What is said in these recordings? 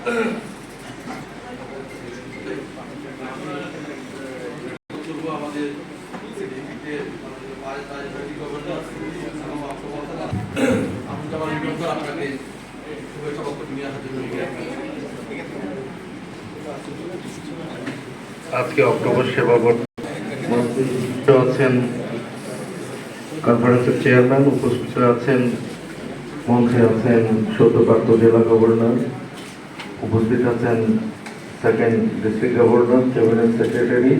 আমাদের আপনাকে শুভেচ্ছা বক্তব্য নিয়ে আসার জন্য আজকে অক্টোবর সেবা বোর্ড আছেন কনফারেন্সের চেয়ারম্যান, উপস্থিত আছেন মঞ্চে আছেন সদ্যপ্রাপ্ত জেলা গভর্নর, উপস্থিত আছেন second district governor, cabinet secretary,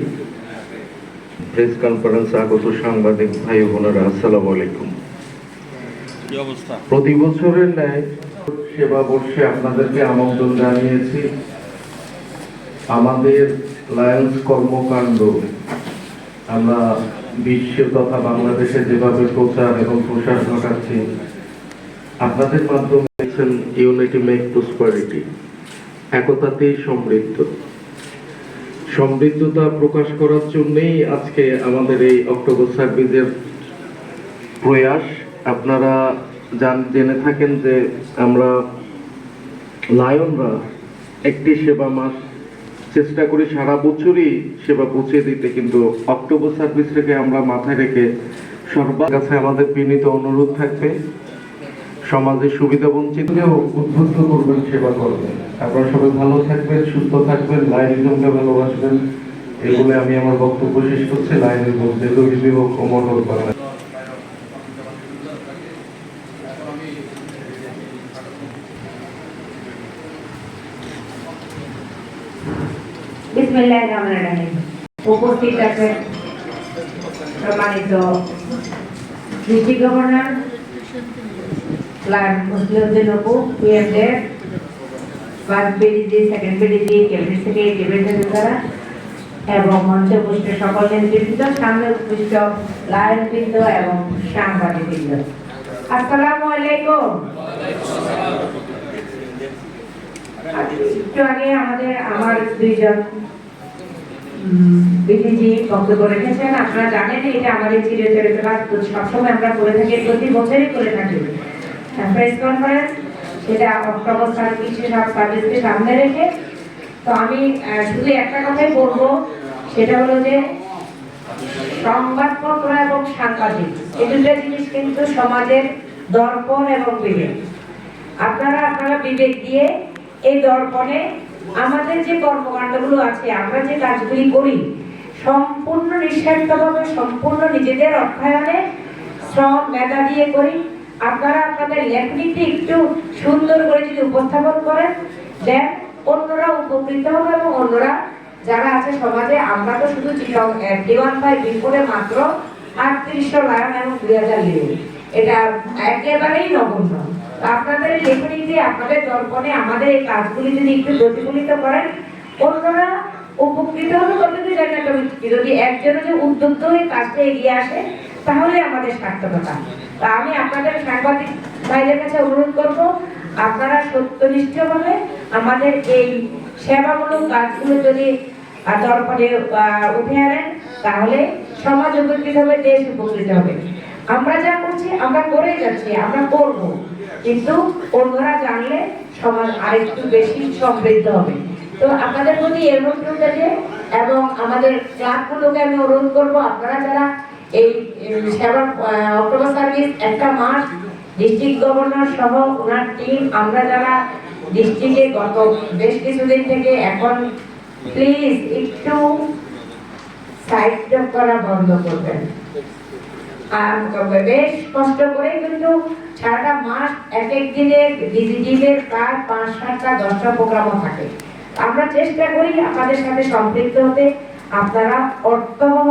press conference আগত সাংবাদিক ভাই বোনেরা, আসসালামু আলাইকুম। প্রতি বছরের ন্যায় সেবা বর্ষে আপনাদেরকে আমন্ত্রণ জানিয়েছি। আমাদের লায়ন্স কর্মকাণ্ড আমরা বিশ্ব তথা বাংলাদেশে যেভাবে প্রচার এবং প্রসার ঘটাচ্ছি, আপনাদের মাধ্যমে ইউনিটি মেক প্রসপারিটি, একতাতেই সমৃদ্ধ, সমৃদ্ধতা প্রকাশ করার জন্যই আজকে আমাদের এই অক্টোবর সার্ভিসের প্রয়াস। আপনারা জেনে থাকেন যে আমরা লায়নরা একটি সেবা মাস চেষ্টা করি সারা বছরই সেবা পৌঁছে দিতে, কিন্তু অক্টোবর সার্ভিস থেকে আমরা মাথায় রেখে সবার কাছে আমাদের বিনীত অনুরোধ থাকবে, সমাজের সুবিধা বঞ্চিতকেও উদ্বুদ্ধ করবেন সেবা করবেন। আপনারা সবাই ভালো থাকবেন, সুস্থ থাকবেন, লায়নিজমকে ভালোবাসবেন। এগুলো আমি আমার বক্তব্য শেষ করছি। লায়নিজম দীর্ঘজীবী হোক, অমর হোক বাংলা। বিসমিল্লাহিররহমানিররহিম। উপস্থিত আছেন সম্মানিত ডিস্ট্রিক্ট গভর্নর মুসলিউদ্দিন অপু, পিএমডে, first VDG, second VDG, cabinet secretary এবং মঞ্চে উপস্থিত সকল নেতৃবৃন্দ, সামনে উপস্থিত লায়নবৃন্দ এবং সাংবাদিকবৃন্দ, আসসালামু আলাইকুম। একটু আগে আমার দুইজন বিডিজি বক্তব্য রেখেছেন। আপনারা জানেন এটা আমাদের চিরচরিত কাজ, সবসময় আমরা করে থাকি, প্রতি বছরই করে থাকি প্রেস কনফারেন্স, সেটা অক্টোবর সার্ভিসকে সামনে রেখে। তো আমি শুধু একটা কথাই বলবো, সেটা হলো যে সংবাদপত্র এবং সাংবাদিক এই দুটো জিনিস কিন্তু সমাজের দর্পণ এবং বিবেক। আপনারা বিবেক দিয়ে এই দর্পণে আমাদের যে কর্মকাণ্ডগুলো আছে, আমরা যে কাজগুলি করি, সম্পূর্ণ নিঃস্বার্থভাবে, সম্পূর্ণ নিজেদের অর্থায়নে, শ্রম মেধা দিয়ে করি। আপনারা আপনাদের লেখনীতে একটু সুন্দর করে যদি উপস্থাপন করেন, দেন অন্যরা উপকৃত হবে এবং অন্যরা যারা আছে সমাজে। আমরা তো শুধু D15 বিপুলে মাত্র 3800 লায়ন এবং 2000 লিও, এটা একেবারেই নগণ্য। আপনাদের লেখনীতে, আপনাদের দর্পণে আমাদের এই কাজগুলি যদি একটু প্রতিফলিত করেন, অন্যরা উপকৃত হবে। কতটুকু জানি একটা, যদি একজনের যে উদ্যোক্ত হয়ে কাজটা এগিয়ে আসে, তাহলে আমাদের সার্থকতা। তা আমি আপনাদের সাংবাদিক ভাইদের কাছে অনুরোধ করব, আপনারা সত্যনিষ্ঠভাবে আমাদের এই সেবামূলক কাজগুলো যদি দর্পণে উঠে আনেন, তাহলে সমাজ উপকৃত হবে, দেশ উপকৃত হবে। আমরা যা করছি, আমরা করেই যাচ্ছি, আমরা করব, কিন্তু অন্যরা জানলে সমাজ আরেকটু বেশি সমৃদ্ধ হবে। তো আপনাদের প্রতি এর মধ্যে এবং আমাদের ক্লাবগুলোকে আমি অনুরোধ করবো, আপনারা যারা এই সেবা অক্টোবর সার্ভিস একটা মাস ডিস্ট্রিক্ট গভর্নর সহ ওনার টিম, আমরা যারা ডিস্ট্রিক্টে গত বেশ কিছুদিন থেকে, এখন প্লিজ একটু সাইড করা বন্ধ করবেন। আর বেশ কষ্ট করে কিন্তু সারাটা মাস এক এক দিনে ডিজিটিভের প্রায় 5-7টা 10টা প্রোগ্রামও থাকে। আমরা চেষ্টা করি আপনাদের সাথে সম্পৃক্ত হতে। আপনারা অর্থবহ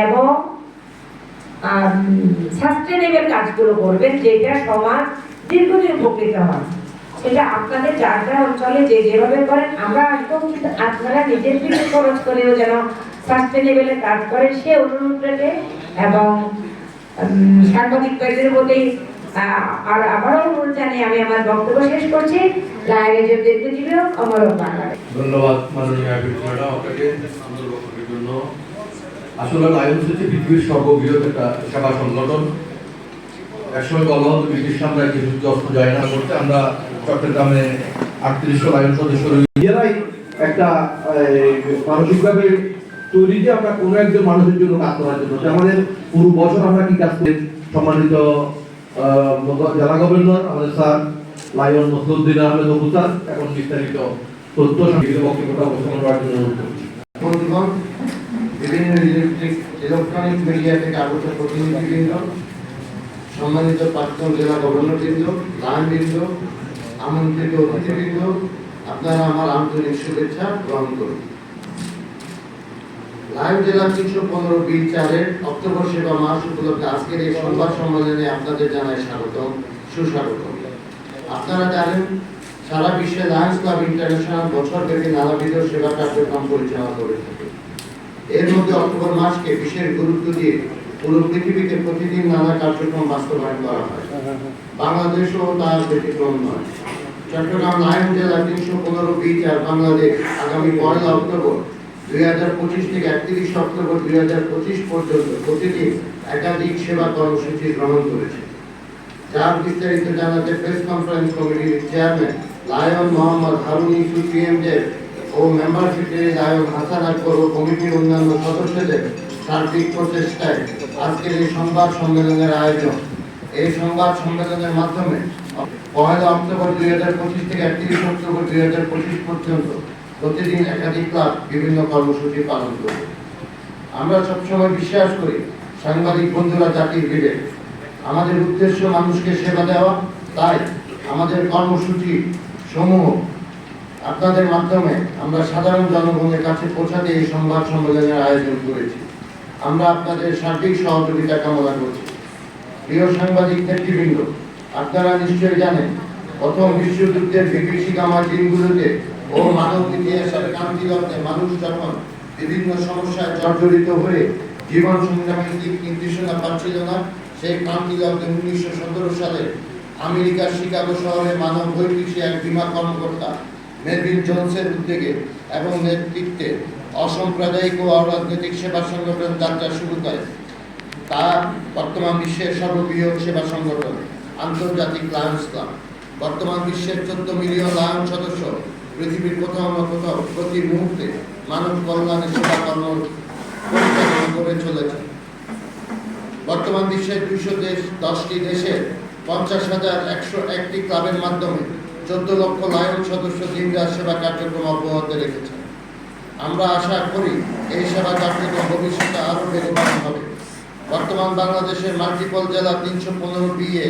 এবং সাস্টেনেবল কাজগুলো করবেন, যেটা সমাজ দীর্ঘদিন উপকৃত হয়। সেটা আপনাদের যার যার অঞ্চলে যে যেভাবে করেন, আমরা আসবো, কিন্তু আপনারা নিজের থেকে খরচ করেও যেন সাস্টেনেবল কাজ করেন, সে অনুরোধটাকে এবং সাংবাদিক ভাইদের প্রতি আর আবারও অনুরোধ জানিয়ে আমি আমার বক্তব্য শেষ করছি। লায়নিজম দীর্ঘজীবী হোক, অমর হোক বাংলাদেশ। ধন্যবাদ মাননীয় ম্যাডাম আপনাকে সুন্দর বক্তব্যের জন্য। আসলে লায়ন্স হচ্ছে পৃথিবীর সর্ববৃহৎ একটা সেবা সংগঠন। একসময় বলা হতো ব্রিটিশ সাম্রাজ্যের যুদ্ধ অস্ত্র জয় না করতে। আমরা চট্টগ্রামে 3800 লায়ন সদস্য রয়েছে। নিজেরাই একটা মানসিকভাবে তৈরি যে আমরা কোনো একজন মানুষের জন্য কাজ করার জন্য যে আমাদের পুরো বছর আমরা কি কাজ করি। সম্মানিত জেলা গভর্নর আমাদের স্যার লায়ন মসলুদ্দিন আহমেদ অবু স্যার এখন বিস্তারিত তথ্য সংক্ষিপ্ত বক্তব্যটা উপস্থাপন করার জন্য অনুরোধ করছি। বন্ধুগণ, বিভিন্ন ইলেকট্রনিক মিডিয়া থেকে আগত প্রতিনিধিবৃন্দ, সম্মানিত প্রাক্তন জেলা গভর্নরবৃন্দ, লায়নবৃন্দ, আমন্ত্রিত অতিথিবৃন্দ, আপনারা আমার আন্তরিক শুভেচ্ছা গ্রহণ করুন। লায়ন জেলা 315B4-এর অক্টোবর সেবা মাস উপলক্ষে আজকের এই সংবাদ সম্মেলনে আপনাদের জানাই স্বাগতম, সুস্বাগতম। আপনারা জানেন সারা বিশ্বে লায়ন্স ক্লাব ইন্টারন্যাশনাল বছরব্যাপী নানাবিধ সেবা কার্যক্রম পরিচালনা করে থাকে। এর মধ্যে অক্টোবর মাসকে বিশেষ গুরুত্ব দিয়ে পুরো পৃথিবীতে প্রতিদিন নানা কার্যক্রম বাস্তবায়ন করা হয়। বাংলাদেশও তার ব্যতিক্রম নয়। চট্টগ্রাম লায়ন জেলা 315B4 বাংলাদেশ আগামী 1 অক্টোবর 2025 থেকে 31 অক্টোবর 2025 পর্যন্ত প্রতিদিন একাধিক সেবা কর্মসূচি গ্রহণ করেছে। যার বিস্তারিত জানাতে প্রেস কনফারেন্স কমিটির চেয়ারম্যান লায়ন মোহাম্মদ হারুন ইসু পিএমজেড ও member secretary lion Hasan Akbar ও কমিটির অন্যান্য সদস্যদের সার্বিক প্রচেষ্টায় আজকের এই সংবাদ সম্মেলনের আয়োজন। এই সংবাদ সম্মেলনের মাধ্যমে 1 অক্টোবর 2025 থেকে 31 অক্টোবর 2025 পর্যন্ত প্রতিদিন একাধিক ক্লাব বিভিন্ন কর্মসূচি পালন করবে। আমরা সবসময় বিশ্বাস করি সাংবাদিক বন্ধুরা জাতির বিবেক। আমাদের উদ্দেশ্য মানুষকে সেবা দেওয়া, তাই আমাদের কর্মসূচি সমূহ আপনাদের মাধ্যমে আমরা সাধারণ জনগণের কাছে পৌঁছাতে এই সংবাদ সম্মেলনের আয়োজন করেছি। আমরা আপনাদের সার্বিক সহযোগিতা কামনা করছি। প্রিয় সাংবাদিক নেতৃবৃন্দ, আপনারা নিশ্চয়ই জানেন প্রথম বিশ্বযুদ্ধের বিভীষিকাময় দিনগুলোতে ও মানব ইতিহাসের ক্রান্তিলগ্নে মানুষ যখন বিভিন্ন সমস্যায় জর্জরিত হয়ে জীবন সংগ্রামের দিক নির্দেশনা পাচ্ছিল না, সেই ক্রান্তিলগ্নে 1917 সালে আমেরিকার শিকাগো শহরে মানব বৈদেশিক এক বিমা কর্মকর্তা মেলভিন জোনসের উদ্যোগে এবং নেতৃত্বে অসাম্প্রদায়িক ও অরাজনৈতিক সেবা সংগঠন যাত্রা শুরু করে। তা বর্তমান বিশ্বের সর্ববৃহৎ সেবা সংগঠন আন্তর্জাতিক লায়ন্স ক্লাব। বর্তমান বিশ্বের 14 মিলিয়ন লায়ন সদস্য পৃথিবীর কোথাও না কোথাও প্রতি মুহূর্তে মানব কল্যাণের সেবা কর্ম পরিচালনা করে চলেছে। বর্তমান বিশ্বের 210টি দেশের 50,101টি ক্লাবের মাধ্যমে 14 লক্ষ লায়ন সদস্য দিনরাত সেবা কার্যক্রম অব্যাহত রেখেছে। আমরা আশা করি এই সেবা কার্যক্রম ভবিষ্যতে আরও বেগবান হবে। বর্তমান বাংলাদেশের মাল্টিপল জেলা 315B-এ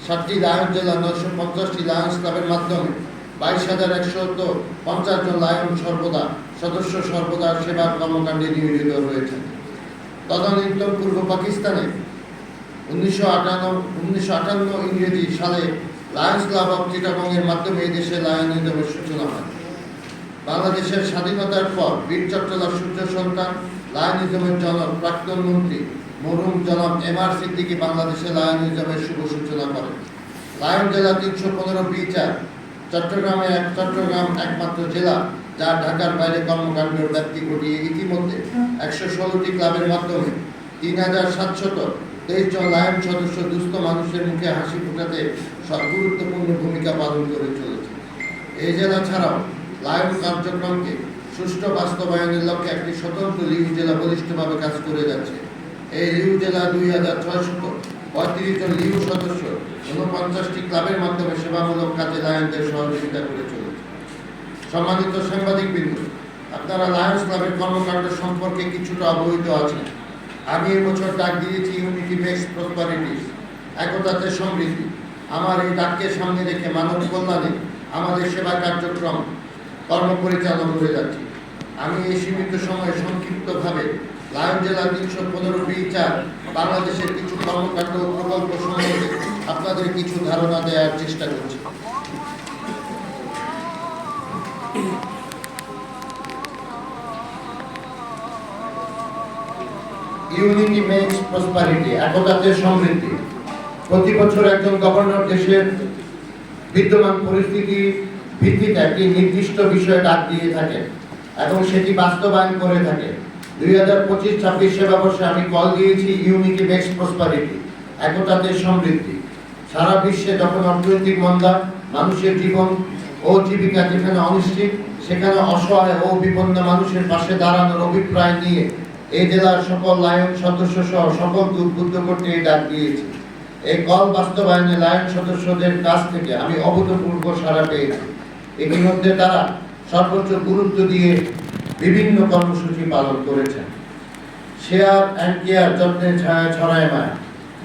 7টি লায়ন জেলা 950টি লায়ন্স ক্লাবের মাধ্যমে 22,150 জন লায়ন সদস্য সর্বদা সেবা কর্মকাণ্ডে নিয়োজিত রয়েছেন। তদানীন্তন পূর্ব পাকিস্তানে 1958 ইংরেজি সালে লায়ন্স ক্লাব অফ চিটাগংয়ের মাধ্যমে এই দেশে লায়নিজমের সূচনা হয়। বাংলাদেশের স্বাধীনতার পর বীর চট্টলার সূর্য সন্তান লায়নিজমের জনক প্রাক্তন মন্ত্রী মরহুম জনাব এমআর সিদ্দিকী বাংলাদেশে লায়নিজমের শুভ সূচনা করেন। লায়ন জেলা 315B4 চট্টগ্রাম একমাত্র জেলা যা ঢাকার বাইরে কর্মকাণ্ডের ব্যাপ্তি ঘটিয়ে ইতিমধ্যে 116টি ক্লাবের মাধ্যমে 3,723 জন লায়ন সদস্য দুস্থ মানুষের মুখে হাসি ফোটাতে গুরুত্বপূর্ণ ভূমিকা পালন করে চলেছে। এই জেলা ছাড়াও লায়ন কার্যক্রমকে সুষ্ঠু বাস্তবায়নের লক্ষ্যে একটি স্বতন্ত্র লিউ জেলা বলিষ্ঠভাবে কাজ করে যাচ্ছে। এই লিউ জেলা 2,635 জন লিউ সদস্য 49টি ক্লাবের মাধ্যমে সেবামূলক কাজে লায়নদের সহযোগিতা করে চলেছে। সম্মানিত সাংবাদিকবৃন্দ, আপনারা লায়ন্স ক্লাবের কর্মকাণ্ড সম্পর্কে কিছুটা অবহিত আছেন। আমি এবছর ডাক দিয়েছি ইউনিটি মেক্স প্রসপারিটিস, একতাতে সমৃদ্ধি। আমার এই ডাককে সামনে রেখে মানব কল্যাণে আমাদের সেবা কার্যক্রম কর্মপরিচালনা করে যাচ্ছি। আমি এই সীমিত সময়ে সংক্ষিপ্তভাবে লায়ন জেলা 315B4 বাংলাদেশের কিছু কর্মকাণ্ড ও প্রকল্প সম্পর্কে আপনাদের কিছু ধারণা দেওয়ার চেষ্টা করছি। ইউনিটি মেক্স প্রসপারিটি, একতাতে সমৃদ্ধি। প্রতি বছর একজন গভর্নর দেশের বিদ্যমান পরিস্থিতি ভিত্তিতে একটি নির্দিষ্ট বিষয়ে ডাক দিয়ে থাকেন এবং সেটি বাস্তবায়ন করে থাকে। 2025-26 সেবাবর্ষে আমি কল দিয়েছি ইউনিটি মেক্স প্রসপারিটি, একতাতে সমৃদ্ধি। সারা বিশ্বে যখন অর্থনৈতিক মন্দা মানুষের জীবন ও জীবিকা যেখানে অনিশ্চিত, সেখানে অসহায় ও বিপন্ন মানুষের পাশে দাঁড়ানোর অভিপ্রায় নিয়ে এই জেলার সকল লায়ন সদস্য সহ সকলকে উদ্বুদ্ধ করতে এই ডাক দিয়েছি। এই কল বাস্তবায়নে লায়ন সদস্যদের কাছ থেকে আমি অভূতপূর্ব সাড়া পেয়েছি। ইতিমধ্যে তারা সর্বোচ্চ গুরুত্ব দিয়ে বিভিন্ন কর্মসূচি পালন করেছেন। শেয়ার অ্যান্ড কেয়ার যত্নের ছায়া ছড়ায় মায়া।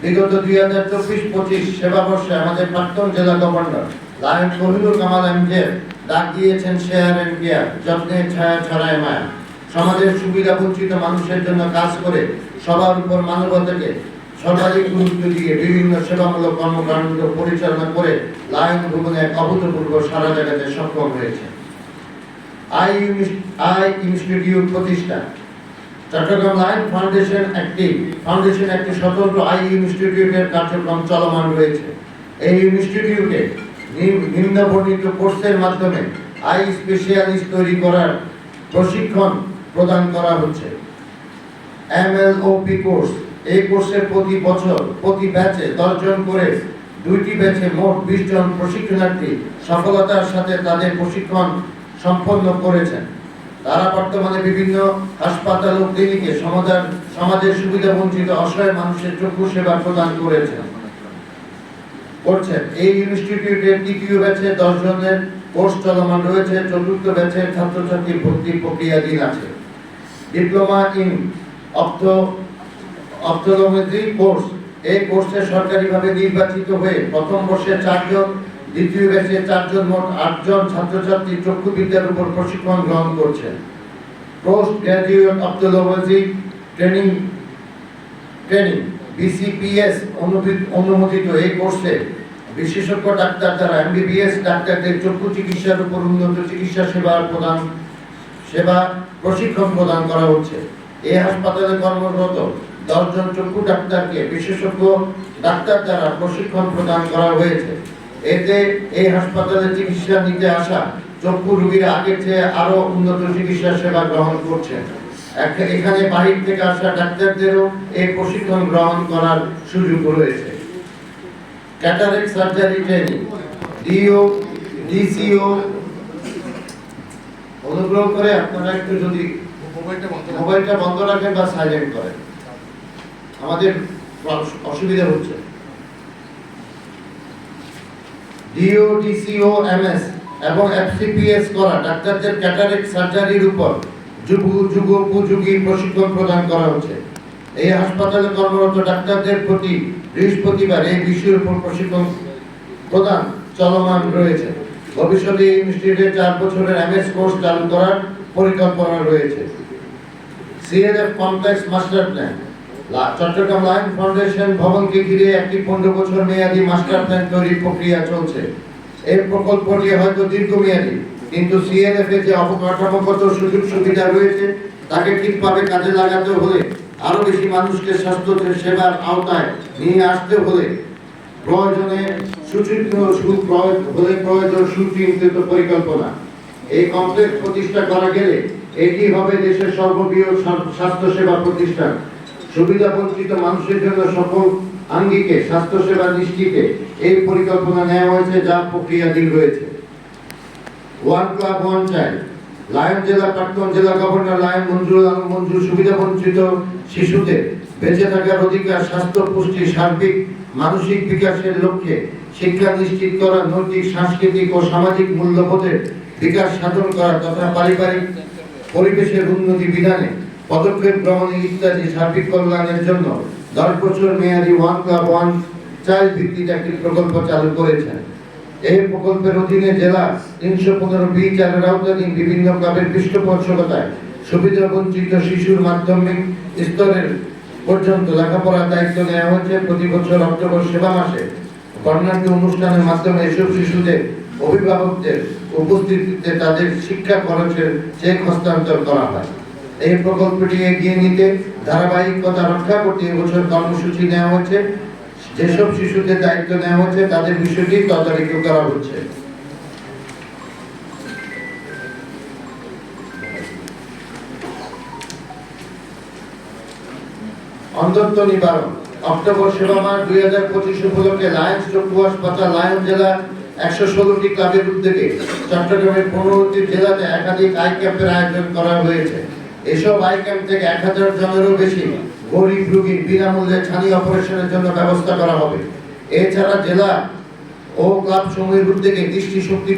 বিগত 2024-25 সেবাবর্ষে আমাদের প্রাক্তন জেলা গভর্নর লায়ন শহীদুল কামাল এমজের ডাক দিয়েছেন শেয়ার অ্যান্ড কেয়ার যত্নের ছায়া ছড়ায় মায়া। সমাজের সুবিধা বঞ্চিত মানুষের জন্য কাজ করে সবার উপর মানবতাকে সর্বাধিক গুরুত্ব দিয়ে বিভিন্ন সেবামূলক কর্মকাণ্ড পরিচালনা করে লায়ন ভবনে এক অভূতপূর্ব সাড়া জাগাতে সক্ষম হয়েছে। আই ইনস্টিটিউট প্রতিষ্ঠা। চট্টগ্রাম লায়ন ফাউন্ডেশন একটি স্বতন্ত্র আই ইনস্টিটিউটের কার্যক্রম চলমান রয়েছে। এই ইনস্টিটিউটে নিম্ন বর্ণিত কোর্সের মাধ্যমে আই স্পেশালিস্ট তৈরি করার প্রশিক্ষণ প্রদান করা হচ্ছে। MLOP course. এই কোর্সে প্রতি বছর প্রতি ব্যাচে 10 জন করে 2টি ব্যাচে মোট 20 জন প্রশিক্ষণার্থী সফলতার সাথে তাদের প্রশিক্ষণ সম্পন্ন করেছেন। তারা বর্তমানে বিভিন্ন হাসপাতাল ও ক্লিনিকে সমাজের সুবিধা বঞ্চিত অসহায় মানুষের চক্ষু সেবা প্রদান করছেন। এই ইনস্টিটিউটের 3য় ব্যাচে 10 জনের কোর্স চলমান রয়েছে। 4র্থ ব্যাচের ছাত্রছাত্রী ভর্তি প্রক্রিয়াধীন আছে। Diploma in ophthalmology course. এই কোর্সে সরকারিভাবে নির্বাচিত হয়ে প্রথম বর্ষে 4 জন, দ্বিতীয় ব্যাচে 4 জন, মোট 8 জন ছাত্রছাত্রী চক্ষুবিদ্যার উপর প্রশিক্ষণ গ্রহণ করছেন। Post graduate ophthalmology training BCPS অনুমোদিত এই কোর্সে বিশেষজ্ঞ ডাক্তার দ্বারা MBBS ডাক্তারদের চক্ষু চিকিৎসার উপর উন্নত চিকিৎসা সেবা প্রশিক্ষণ প্রদান করা হচ্ছে। এই হাসপাতালে কর্মরত 10 জন চক্ষু ডাক্তারকে বিশেষজ্ঞ ডাক্তার দ্বারা প্রশিক্ষণ প্রদান করা হয়েছে। এতে এই হাসপাতালে চিকিৎসা নিতে আসা চক্ষু রোগীরা আগের চেয়ে আরো উন্নত চিকিৎসা সেবা গ্রহণ করছেন। এখানে বাহির থেকে আসা ডাক্তারদেরও এই প্রশিক্ষণ গ্রহণ করার সুযোগ রয়েছে। Cataract surgery training. DCO অনুগ্রহ করে আপনারা একটু যদি মোবাইলটা বন্ধ রাখেন বা সাইলেন্ট করেন, আমাদের অসুবিধা হচ্ছে। DCO MS এবং FCPS করা ডাক্তারদের ক্যাটারেক্ট সার্জারির উপর যুগোপযোগী প্রশিক্ষণ প্রদান করা হচ্ছে। এই হাসপাতালে কর্মরত ডাক্তারদের প্রতি বৃহস্পতিবার এই বিষয়ের উপর প্রশিক্ষণ প্রদান চলমান রয়েছে। ভবিষ্যতে এই ইনস্টিটিউটে 4 বছরের MS কোর্স চালু করার পরিকল্পনা রয়েছে। CLF complex master plan. Chattogram lion foundation ভবনকে ঘিরে একটি 15 বছর মেয়াদী মাস্টার প্ল্যান তৈরির প্রক্রিয়া চলছে। এই প্রকল্পটি হয়তো দীর্ঘমেয়াদী, কিন্তু CLF এর যে অবকাঠামোগত সুযোগ সুবিধা রয়েছে তাকে ঠিকভাবে কাজে লাগাতে হলে, আরো বেশি মানুষকে স্বাস্থ্য সেবার আওতায় নিয়ে আসতে হলে প্রয়োজনে সুচিন্তিত পরিকল্পনা। এই কমপ্লেক্স প্রতিষ্ঠা করা গেলে এটি হবে দেশের সর্ববৃহৎ স্বাস্থ্য সেবা প্রতিষ্ঠান। সুবিধা বঞ্চিত মানুষের জন্য সকল আঙ্গিকে স্বাস্থ্য সেবা নিশ্চিতে এই পরিকল্পনা নেওয়া হয়েছে, যা প্রক্রিয়াধীন রয়েছে। One club one child. Lion জেলা প্রাক্তন জেলা গভর্নর লায়ন মঞ্জুর সুবিধা বঞ্চিত শিশুদের বেঁচে থাকার অধিকার, স্বাস্থ্য, পুষ্টি, সার্বিক মানসিক বিকাশের লক্ষ্যে শিক্ষা নিশ্চিত করা, নৈতিক, সাংস্কৃতিক ও সামাজিক মূল্যবোধের বিকাশ সাধন করা তথা পারিবারিক পরিবেশের উন্নতি বিধানে পদক্ষেপ গ্রহণ ইত্যাদি সার্বিক কল্যাণের জন্য 10 বছর মেয়াদী ওয়ান ক্লাব ওয়ান চাইল্ড ভিত্তিক একটি প্রকল্প চালু করেছেন। এই প্রকল্পের অধীনে জেলা 315B4 আওতাধীন বিভিন্ন ক্লাবের পৃষ্ঠপোষকতায় সুবিধা বঞ্চিত শিশুর মাধ্যমিক স্তরের পর্যন্ত লেখাপড়ার দায়িত্ব নেওয়া হয়েছে। প্রতি বছর অক্টোবর সেবা মাসে বর্ণাঢ্য অনুষ্ঠানের মাধ্যমে এসব শিশুদের অভিভাবকদের উপস্থিতিতে তাদের শিক্ষা খরচের চেক হস্তান্তর করা হয়। এই প্রকল্পটি এগিয়ে নিতে ধারাবাহিকতা রক্ষা করতে এবছর কর্মসূচি নেওয়া হয়েছে। যেসব শিশুদের দায়িত্ব নেওয়া হচ্ছে তাদের বিষয়টি তদারকি করা হচ্ছে। অন্ধত্ব নিবারণ। অক্টোবর সেবা মাস 2025 উপলক্ষে লায়ন্স চক্ষু হাসপাতাল লায়ন জেলা 116টি ক্লাবের উদ্যোগে চট্টগ্রামের 15টি জেলাতে একাধিক আই ক্যাম্পের আয়োজন করা হয়েছে। এসব আই ক্যাম্প থেকে 1000 জনেরও বেশি গরিব রোগীর বিনামূল্যে ছানি অপারেশনের জন্য ব্যবস্থা করা হবে। এছাড়া জেলা ও ক্লাব সমূহের উদ্যোগে দৃষ্টিশক্তি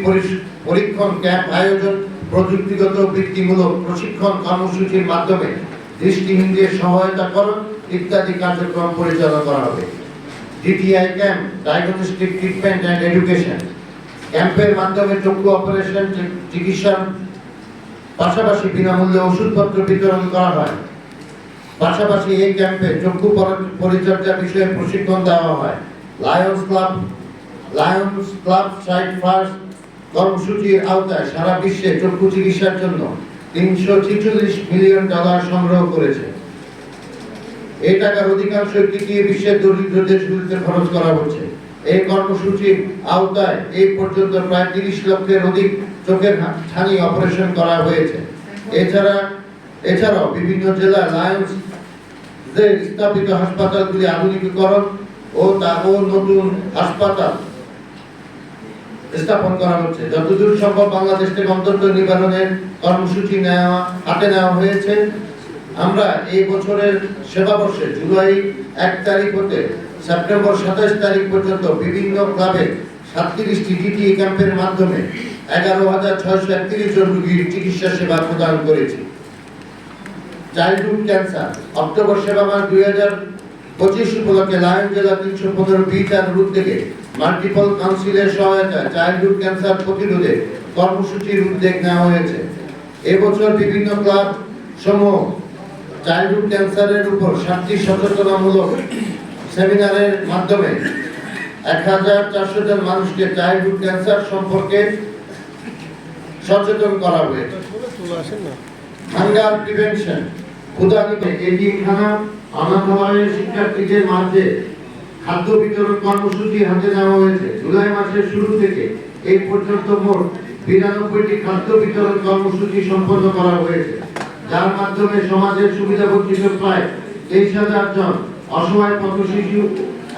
পরীক্ষণ ক্যাম্প আয়োজন, প্রযুক্তিগত বৃত্তিমূলক প্রশিক্ষণ কর্মসূচির মাধ্যমে দৃষ্টিহীনদের সহায়তাকরণ ইত্যাদি কার্যক্রম পরিচালনা করা হবে। DTI camp, diagnostic treatment and education ক্যাম্পের মাধ্যমে চক্ষু অপারেশন চিকিৎসার পাশাপাশি বিনামূল্যে ওষুধপত্র বিতরণ করা হয়। পাশাপাশি এই ক্যাম্পে চক্ষু পরিচর্যা বিষয়ে প্রশিক্ষণ দেওয়া হয়। লায়ন্স ক্লাব সাইট ফার্স্ট কর্মসূচির আওতায় সারা বিশ্বে চক্ষু চিকিৎসার জন্য $346 মিলিয়ন সংগ্রহ করেছে। এই টাকার অধিকাংশ তৃতীয় বিশ্বের দরিদ্র দেশগুলিতে খরচ করা হচ্ছে। এই কর্মসূচির আওতায় এই পর্যন্ত প্রায় 30 লক্ষের অধিক চোখের ছানি অপারেশন করা হয়েছে। এছাড়াও বিভিন্ন জেলায় লায়ন্স স্থাপিত হাসপাতালগুলি আধুনিকীকরণ ও নতুন হাসপাতাল স্থাপন করা হচ্ছে। যতদূর সম্ভব বাংলাদেশ থেকে অন্তর্গ নিবারণের কর্মসূচি হাতে নেওয়া হয়েছে। আমরা এই বছরের সেবা বর্ষে জুলাই 1 তারিখ হতে সেপ্টেম্বর 27 তারিখ পর্যন্ত বিভিন্ন ক্লাবে 37টি ডিটিএ ক্যাম্পের মাধ্যমে 11,631 জন রোগীর চিকিৎসা সেবা প্রদান করেছি। চাইল্ডহুড ক্যান্সার অক্টোবর সেবা মাস 2025 উপলক্ষে লায়ন জেলা 315 বিচার উদ্যোগে মাল্টিপল কাউন্সিলের সহায়তায় চাইল্ডহুড ক্যান্সার প্রতিরোধে কর্মসূচির উদ্যোগ নেওয়া হয়েছে। এবছর বিভিন্ন ক্লাব সমূহ চাইল্ডহুড ক্যান্সারের উপর 7টি সচেতনামূলক সেমিনারের মাধ্যমে 1400 জন মানুষকে চাইল্ডহুড ক্যান্সার সম্পর্কে সচেতন করা হয়েছে। হাঙ্গার প্রিভেনশন ক্ষুধানিতে এতিমখানা অনাথালয়ের শিক্ষার্থীদের মাঝে খাদ্য বিতরণ কর্মসূচি হাতে নেওয়া হয়েছে। জুলাই মাসের শুরু থেকে এই পর্যন্ত মোট 92টি খাদ্য বিতরণ কর্মসূচি সম্পন্ন করা হয়েছে, যার মাধ্যমে সমাজের সুবিধাবঞ্চিত প্রায় 23,000 জন অসহায় পথ শিশু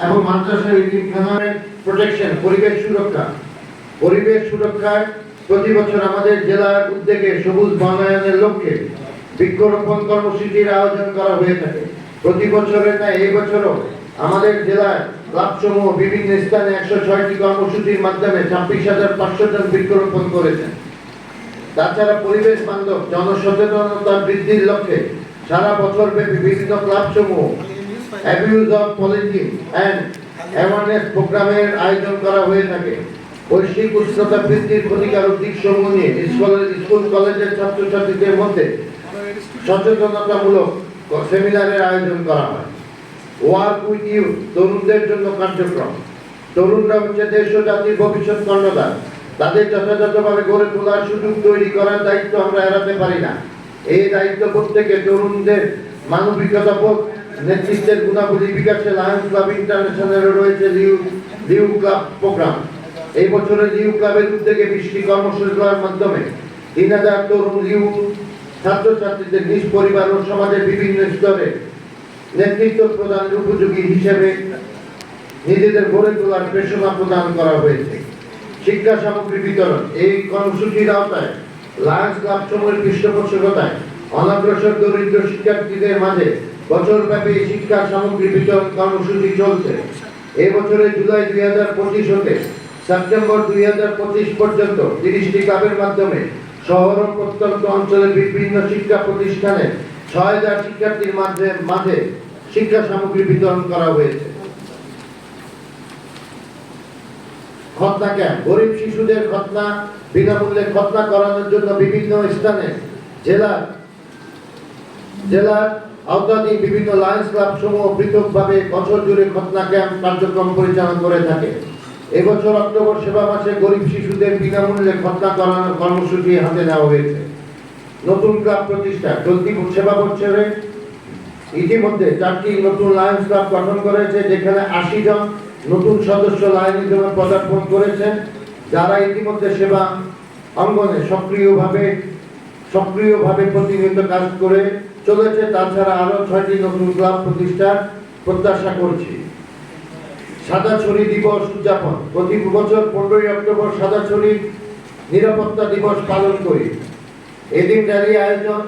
এবং মাদ্রাসা এতিমখানার প্রোটেকশন পরিবেশ সুরক্ষায় প্রতি বছর আমাদের জেলার উদ্যোগে সবুজ বনায়নের লক্ষ্যে বৃক্ষরোপণ কর্মসূচির আয়োজন করা হয়ে থাকে। প্রতি বছরের ন্যায় এই বছরও আমাদের জেলার ক্লাবসমূহ বিভিন্ন স্থানে 106টি কর্মসূচির মাধ্যমে 26,500 জন বৃক্ষরোপণ করেছেন। তাছাড়া পরিবেশ বান্ধব জনসচেতনতা বৃদ্ধির লক্ষ্যে সারা বছর ব্যাপী বিভিন্ন ক্লাবসমূহ abuse of polythene and awareness প্রোগ্রামের আয়োজন করা হয়ে থাকে। বৈশ্বিক উষ্ণতা বৃদ্ধির ক্ষতিকারক দিকসমূহ নিয়ে স্কুল কলেজের ছাত্রছাত্রীদের মধ্যে সচেতনতামূলক সেমিনারের আয়োজন করা হয়। ওয়ার্ক উইথ ইউ তরুণদের জন্য কার্যক্রম। তরুণরা হচ্ছে দেশ ও জাতির ভবিষ্যৎ কর্ণধার। তাদের যথাযথভাবে গড়ে তোলার সুযোগ তৈরি করার দায়িত্ব আমরা এড়াতে পারি না। এই দায়িত্ব প্রত্যেকে তরুণদের মানবিকতা বোধ, নেতৃত্বের গুণাবলী বিকাশে লায়ন্স ক্লাব ইন্টারন্যাশনালের রয়েছে লিউ ক্লাব প্রোগ্রাম। এই বছরে লিউ ক্লাবের উদ্যোগে 20টি কর্মশালার মাধ্যমে 3000 তরুণ লিউ ছাত্রছাত্রীদের নিজ পরিবার ও সমাজের বিভিন্ন স্তরে নেতৃত্ব প্রদানের উপযোগী হিসেবে নিজেদের গড়ে তোলার প্রেরণা প্রদান করা হয়েছে। শিক্ষা সামগ্রী বিতরণ এই কর্মসূচির আওতায় লায়ন্স ক্লাব সমূহের পৃষ্ঠপোষকতায় অনগ্রসর দরিদ্র শিক্ষার্থীদের মাঝে বছরব্যাপী শিক্ষা সামগ্রী বিতরণ কর্মসূচি চলছে। এই বছরে জুলাই 2025 হতে সেপ্টেম্বর 2025 পর্যন্ত 30টি ক্লাবের মাধ্যমে শহর ও প্রত্যন্ত অঞ্চলের বিভিন্ন শিক্ষা প্রতিষ্ঠানে 6000 শিক্ষার্থীর মাঝে শিক্ষা সামগ্রী বিতরণ করা হয়েছে। খতনা ক্যাম্প গরিব শিশুদের খতনা বিনামূল্যে খতনা করানোর জন্য বিভিন্ন স্থানে জেলার আওতাধীন বিভিন্ন লায়ন্স ক্লাব সমূহ পৃথকভাবে বছর জুড়ে খতনা ক্যাম্প কার্যক্রম পরিচালনা করে থাকে। এবছর অক্টোবর সেবা মাসে গরিব শিশুদের বিনামূল্যে খতনা করানোর কর্মসূচি হাতে নেওয়া হয়েছে। নতুন ক্লাব প্রতিষ্ঠা চলতি সেবা বছরে ইতিমধ্যে 4টি নতুন লায়ন্স ক্লাব গঠন করেছে, যেখানে 80 জন নতুন সদস্য লায়নিজমে পদার্পণ করেছেন, যারা ইতিমধ্যে সেবা অঙ্গনে সক্রিয়ভাবে প্রতিনিয়ত কাজ করে চলেছে। তাছাড়া আরো 6টি নতুন ক্লাব প্রতিষ্ঠার প্রত্যাশা করছি। সাদাছড়ি দিবস উদযাপন। প্রতি বছর 15ই অক্টোবর সাদাছড়ি নিরাপত্তা দিবস পালন করি। এদিন র্যালি আয়োজন,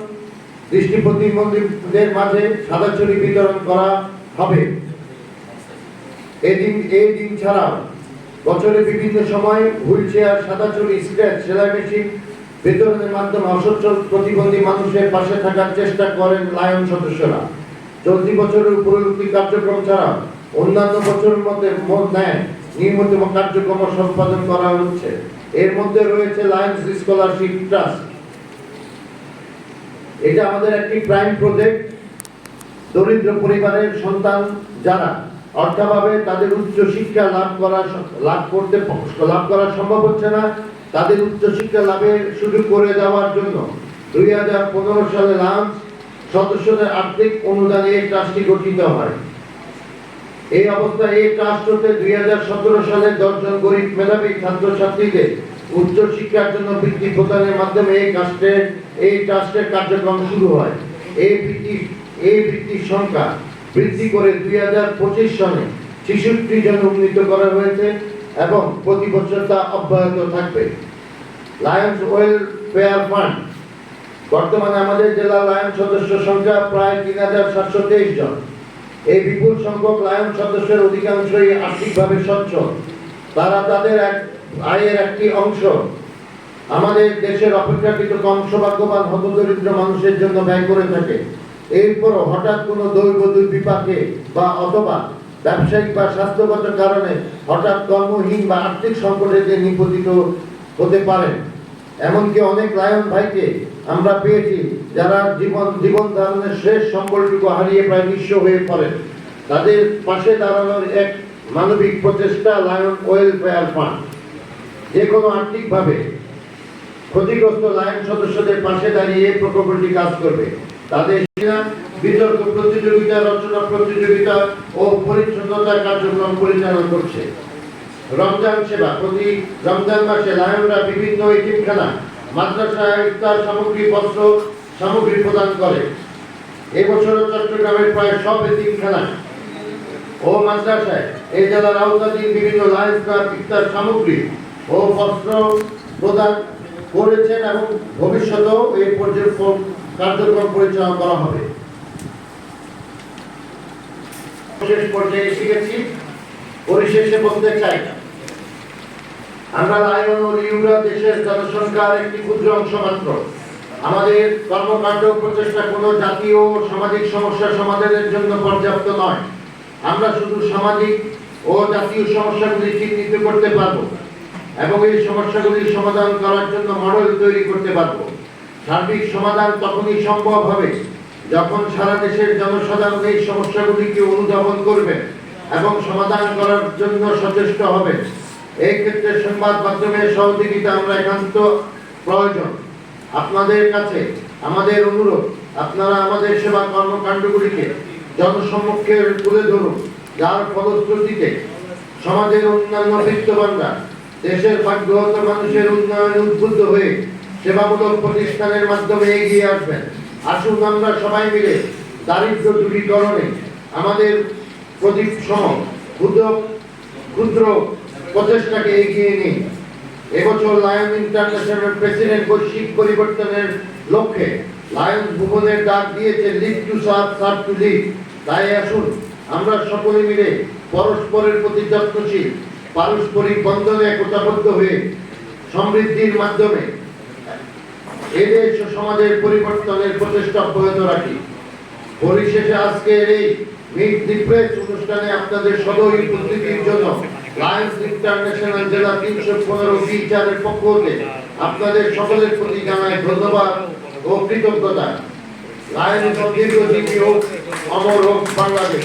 দৃষ্টি প্রতিবন্ধীদের মাঝে সাদাছড়ি বিতরণ করা হবে। এই দিন ছাড়াও বছরে বিভিন্ন সময় হুইল চেয়ার, সাদাছড়ি, স্ক্র্যাচ, সেলাই মেশিন বিতরণের মাধ্যমে অসচ্ছল প্রতিবন্ধী মানুষের পাশে থাকার চেষ্টা করেন লায়ন সদস্যরা। চলতি বছরের উপলব্ধি কার্যক্রম ছাড়া অন্যান্য বছরের মধ্যে ন্যায় নিয়মিত কার্যক্রম সম্পাদন করা হচ্ছে। এর মধ্যে রয়েছে লায়ন্স স্কলারশিপ ট্রাস্ট। এটা আমাদের একটি প্রাইম প্রজেক্ট। দরিদ্র পরিবারের সন্তান যারা অর্থাভাবে তাদের উচ্চ শিক্ষা লাভ করা সম্ভব হচ্ছে না, তাদের উচ্চ শিক্ষা লাভের সুযোগ করে দেওয়ার জন্য 2015 সালে লায়ন্স সদস্যদের আর্থিক অনুদানে এই ট্রাস্টটি গঠিত হয়। এই অবস্থায় এই ট্রাস্ট হতে 2017 সালে 10 জন গরিব মেধাবী ছাত্রছাত্রীদের উচ্চ শিক্ষার জন্য বৃত্তি প্রদানের মাধ্যমে এই ট্রাস্টের কার্যক্রম শুরু হয়। এই বৃত্তির সংখ্যা বৃদ্ধি করে 2025 সনে 66 জন উন্নীত করা হয়েছে এবং প্রতি বছর তা অব্যাহত থাকবে। লায়ন্স ওয়েলফেয়ার ফান্ড, বর্তমানে আমাদের জেলা লায়ন সদস্য সংখ্যা প্রায় 3723 জন। এই বিপুল সংখ্যক লায়ন সদস্যের অধিকাংশই আর্থিকভাবে সচ্ছল। তারা তাদের আয়ের একটি অংশ আমাদের দেশের অপেক্ষাকৃত কম সৌভাগ্যবান হতদরিদ্র মানুষের জন্য ব্যয় করে থাকে। এরপরও হঠাৎ কোনো দৈব দুর্বিপাকে বা অথবা ব্যবসায়িক বা স্বাস্থ্যগত কারণে হঠাৎ কর্মহীন বা আর্থিক সংকটে যে নিপতিত হতে পারেন। এমনকি অনেক লায়ন ভাইকে আমরা পেয়েছি যারা জীবন ধারণের শেষ সম্বলটুকু হারিয়ে প্রায় নিঃস্ব হয়ে পড়েন। তাদের পাশে দাঁড়ানোর এক মানবিক প্রচেষ্টা লায়ন ওয়েলফেয়ার ফান্ড। যে কোনো আর্থিকভাবে ক্ষতিগ্রস্ত লায়ন সদস্যদের পাশে দাঁড়িয়ে এই প্রকল্পটি কাজ করবে। তাদের বিতর্ক প্রতিযোগিতা, রচনা প্রতিযোগিতা ও পরিচ্ছন্নতা কার্যক্রম পরিচালনা করছে। রমজান সেবা, প্রতি রমজান মাসে লায়নরা বিভিন্ন এতিমখানা, মাদ্রাসায় ইফতার সামগ্রী, বস্ত্র সামগ্রী প্রদান করে। এবছর চট্টগ্রামের প্রায় সব এতিমখানা ও মাদ্রাসায় এই জেলার আওতাধীন বিভিন্ন লায়ন্স ক্লাব ইফতার সামগ্রী ও বস্ত্র প্রদান করেছেন এবং ভবিষ্যতেও এই কার্যক্রম পরিচালনা করা হবে। শেষ পর্যায়ে শিখেছি, পরিশেষে বলতে চাই, আমরা লায়ন ও লিউরা দেশের জনসংখ্যার একটি ক্ষুদ্র অংশ মাত্র। আমাদের কর্মকাণ্ড প্রচেষ্টা কোনো জাতীয় ও সামাজিক সমস্যা সমাধানের জন্য পর্যাপ্ত নয়। আমরা শুধু সামাজিক ও জাতীয় সমস্যাগুলি চিহ্নিত করতে পারব এবং এই সমস্যাগুলি সমাধান করার জন্য মডেল তৈরি করতে পারব। সার্বিক সমাধান তখনই সম্ভব হবে যখন সারা দেশের জনসাধারণ এই সমস্যাগুলিকে অনুধাবন করবে এবং সমাধান করার জন্য সচেষ্ট হবে। এই ক্ষেত্রে সংবাদ মাধ্যমের সহযোগিতা আমরা একান্ত প্রয়োজন। আপনাদের কাছে আমাদের অনুরোধ, আপনারা আমাদের সেবা কর্মকাণ্ডগুলিকে জনসম্মুখে তুলে ধরুন, যার ফলশ্রুতিতে সমাজের অন্যান্য বিত্তবানরা দেশের ভাগ্যহত মানুষের উন্নয়নে উদ্বুদ্ধ হয়ে সেবামূলক প্রতিষ্ঠানের মাধ্যমে এগিয়ে আসবেন। আসুন আমরা সবাই মিলে দারিদ্র দূরীকরণে আমাদের প্রদীপ সহ ক্ষুদ্র প্রচেষ্টাকে এগিয়ে নিই। এবছর লায়ন ইন্টারন্যাশনাল প্রেসিডেন্ট বৈশ্বিক পরিবর্তনের লক্ষ্যে লায়ন্স ভুবনের ডাক দিয়েছে lead to serve, serve to lead. তাই আসুন আমরা সকলে মিলে পরস্পরের প্রতি যত্নশীল, পারস্পরিক বন্ধনে একতাবদ্ধ হয়ে সমৃদ্ধির মাধ্যমে এদেশ ও সমাজের পরিবর্তনের প্রচেষ্টা অব্যাহত রাখি। পরিশেষে আজকের এই মিট দি প্রেস অনুষ্ঠানে আপনাদের সদয় উপস্থিতির জন্য লায়ন্স ইন্টারন্যাশনাল জেলা 315 পক্ষ হতে আপনাদের সকলের প্রতি জানাই ধন্যবাদ ও কৃতজ্ঞতা। লায়ন্স দীর্ঘজীবী হোক, অমর হোক বাংলাদেশ।